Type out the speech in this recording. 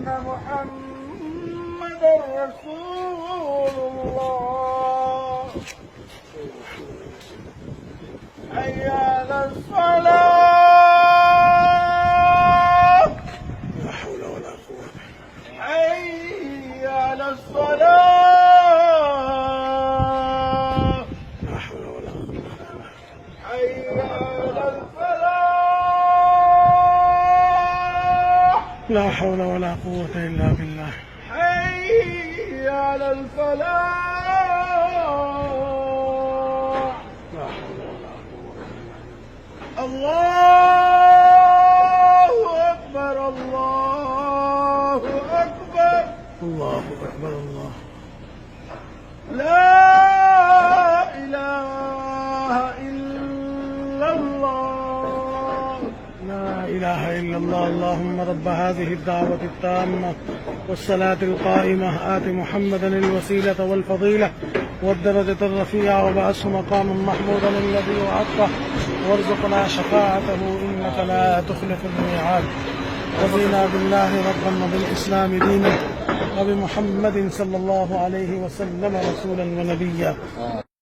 محمدا رسول الله حي على الصلاة لا حول ولا قوة حي على الصلاة لا حول ولا قوة حي على الفلاح لا حول ولا قوة إلا بالله حي على الفلاح لا حول ولا قوة الله أكبر الله أكبر الله أكبر الله لا إله إلا الله لا إله إلا الله. اللهم رب هذه الدعوة التامة والصلاة القائمة آت محمدا الوسيلة والفضيلة والدرجة الرفيعة وبعثه مقاما محمودا الذي وعدته وارزقنا شفاعته إنك لا تخلف الميعاد. رضينا بالله ربا وبالإسلام دينا وبمحمد صلى الله عليه وسلم رسولا ونبيا.